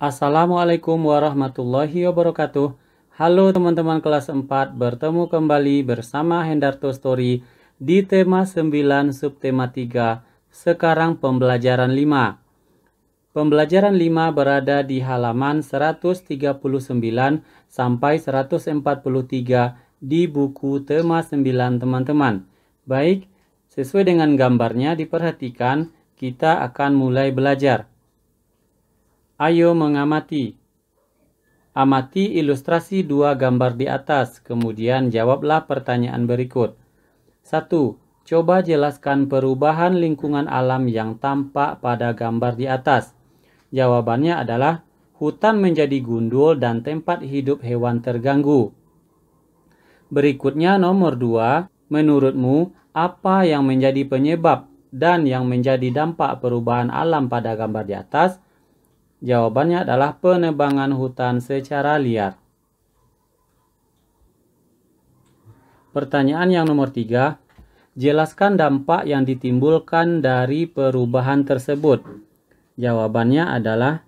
Assalamualaikum warahmatullahi wabarakatuh. Halo teman-teman kelas 4, bertemu kembali bersama Hendarto Story di tema 9 subtema 3, sekarang pembelajaran 5. Pembelajaran 5 berada di halaman 139 sampai 143 di buku tema 9 teman-teman. Baik, sesuai dengan gambarnya diperhatikan, kita akan mulai belajar. Ayo mengamati. Amati ilustrasi dua gambar di atas, kemudian jawablah pertanyaan berikut. 1. Coba jelaskan perubahan lingkungan alam yang tampak pada gambar di atas. Jawabannya adalah hutan menjadi gundul dan tempat hidup hewan terganggu. Berikutnya nomor 2, menurutmu apa yang menjadi penyebab dan yang menjadi dampak perubahan alam pada gambar di atas? Jawabannya adalah penebangan hutan secara liar. Pertanyaan yang nomor 3, jelaskan dampak yang ditimbulkan dari perubahan tersebut. Jawabannya adalah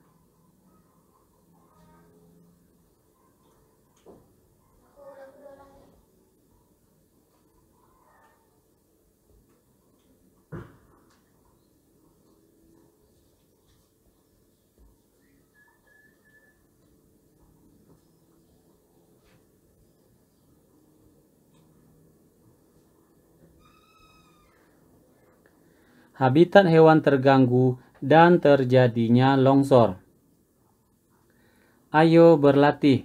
habitat hewan terganggu dan terjadinya longsor. Ayo berlatih.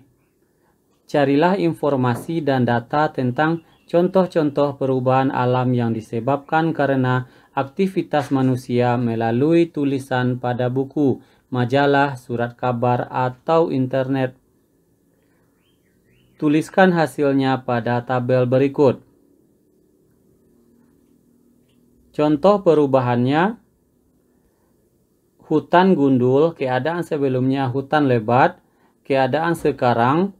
Carilah informasi dan data tentang contoh-contoh perubahan alam yang disebabkan karena aktivitas manusia melalui tulisan pada buku, majalah, surat kabar, atau internet. Tuliskan hasilnya pada tabel berikut. Contoh perubahannya: hutan gundul, keadaan sebelumnya hutan lebat, keadaan sekarang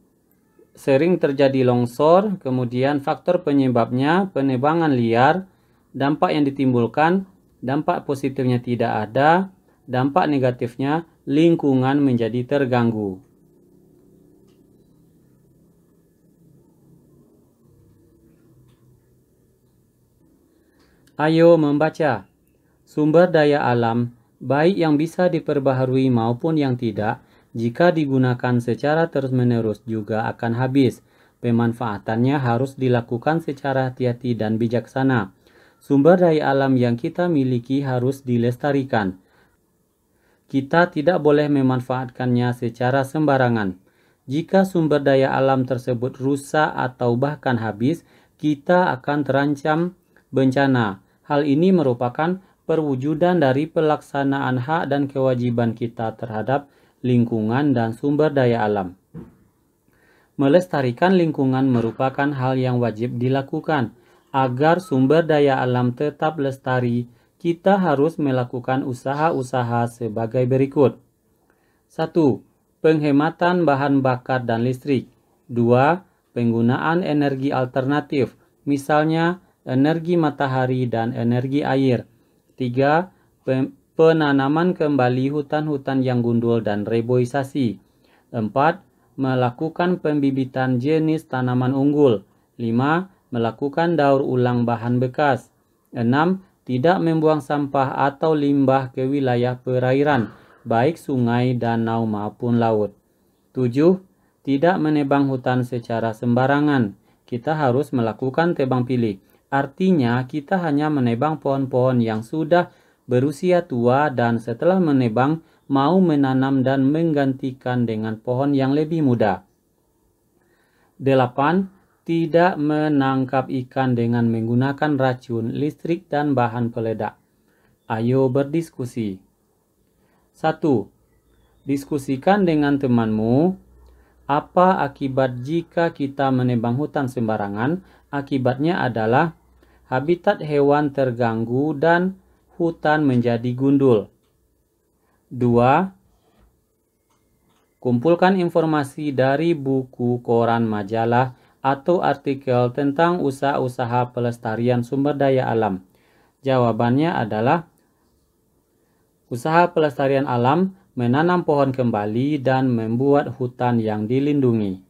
sering terjadi longsor, kemudian faktor penyebabnya penebangan liar, dampak yang ditimbulkan, dampak positifnya tidak ada, dampak negatifnya lingkungan menjadi terganggu. Ayo membaca. Sumber daya alam, baik yang bisa diperbaharui maupun yang tidak, jika digunakan secara terus-menerus juga akan habis. Pemanfaatannya harus dilakukan secara hati-hati dan bijaksana. Sumber daya alam yang kita miliki harus dilestarikan. Kita tidak boleh memanfaatkannya secara sembarangan. Jika sumber daya alam tersebut rusak atau bahkan habis, kita akan terancam bencana. Hal ini merupakan perwujudan dari pelaksanaan hak dan kewajiban kita terhadap lingkungan dan sumber daya alam. Melestarikan lingkungan merupakan hal yang wajib dilakukan. Agar sumber daya alam tetap lestari, kita harus melakukan usaha-usaha sebagai berikut. 1. Penghematan bahan bakar dan listrik. 2. Penggunaan energi alternatif, misalnya energi matahari dan energi air. 3. Penanaman kembali hutan-hutan yang gundul dan reboisasi. 4. Melakukan pembibitan jenis tanaman unggul. 5. Melakukan daur ulang bahan bekas. 6. Tidak membuang sampah atau limbah ke wilayah perairan, baik sungai, danau maupun laut. 7. Tidak menebang hutan secara sembarangan. Kita harus melakukan tebang pilih. Artinya kita hanya menebang pohon-pohon yang sudah berusia tua dan setelah menebang mau menanam dan menggantikan dengan pohon yang lebih muda. 8. Tidak menangkap ikan dengan menggunakan racun, listrik, dan bahan peledak. Ayo berdiskusi. 1. Diskusikan dengan temanmu. Apa akibat jika kita menebang hutan sembarangan? Akibatnya adalah habitat hewan terganggu dan hutan menjadi gundul. 2. Kumpulkan informasi dari buku, koran, majalah, atau artikel tentang usaha-usaha pelestarian sumber daya alam. Jawabannya adalah usaha pelestarian alam menanam pohon kembali, dan membuat hutan yang dilindungi.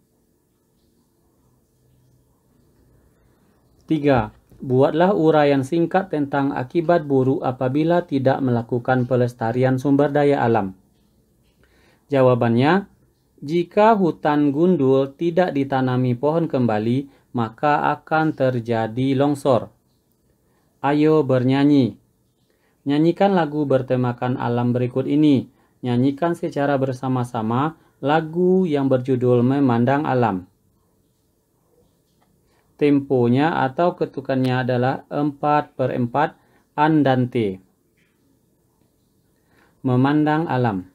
3. Buatlah uraian singkat tentang akibat buruk apabila tidak melakukan pelestarian sumber daya alam. Jawabannya, jika hutan gundul tidak ditanami pohon kembali, maka akan terjadi longsor. Ayo bernyanyi. Nyanyikan lagu bertemakan alam berikut ini. Nyanyikan secara bersama-sama lagu yang berjudul Memandang Alam. Temponya atau ketukannya adalah 4/4 andante. Memandang alam.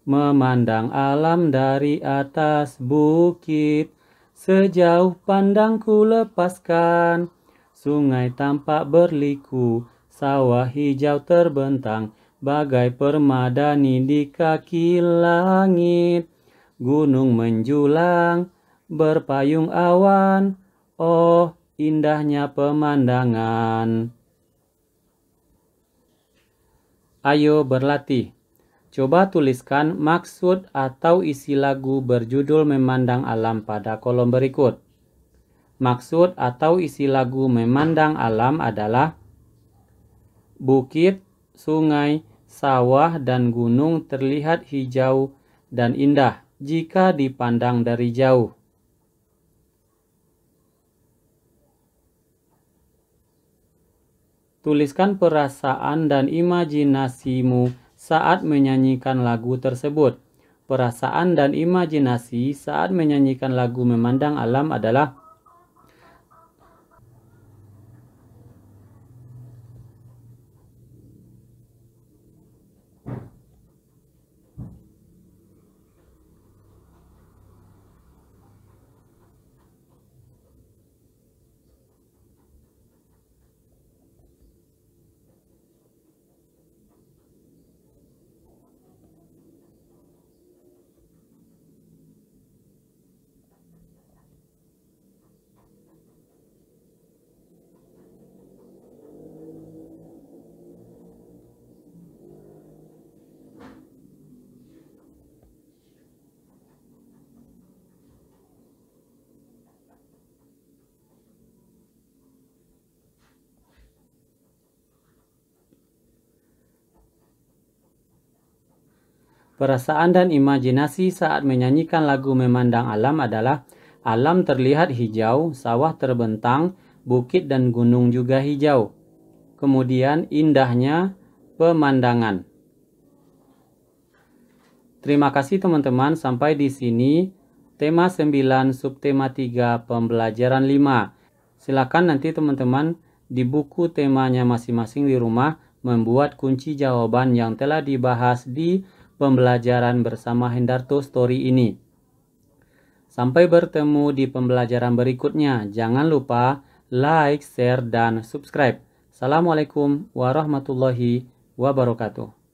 Memandang alam dari atas bukit, sejauh pandangku lepaskan. Sungai tampak berliku, sawah hijau terbentang, bagai permadani di kaki langit. Gunung menjulang, berpayung awan, oh indahnya pemandangan. Ayo berlatih. Coba tuliskan maksud atau isi lagu berjudul Memandang Alam pada kolom berikut. Maksud atau isi lagu Memandang Alam adalah bukit, sungai, sawah, dan gunung terlihat hijau dan indah jika dipandang dari jauh. Tuliskan perasaan dan imajinasimu saat menyanyikan lagu tersebut. Perasaan dan imajinasi saat menyanyikan lagu Memandang Alam adalah perasaan dan imajinasi saat menyanyikan lagu Memandang Alam adalah alam terlihat hijau, sawah terbentang, bukit dan gunung juga hijau. Kemudian indahnya pemandangan. Terima kasih teman-teman, sampai di sini tema 9 subtema 3 pembelajaran 5. Silakan nanti teman-teman di buku temanya masing-masing di rumah membuat kunci jawaban yang telah dibahas di pembelajaran bersama Hendarto Story ini. Sampai bertemu di pembelajaran berikutnya. Jangan lupa like, share, dan subscribe. Assalamualaikum warahmatullahi wabarakatuh.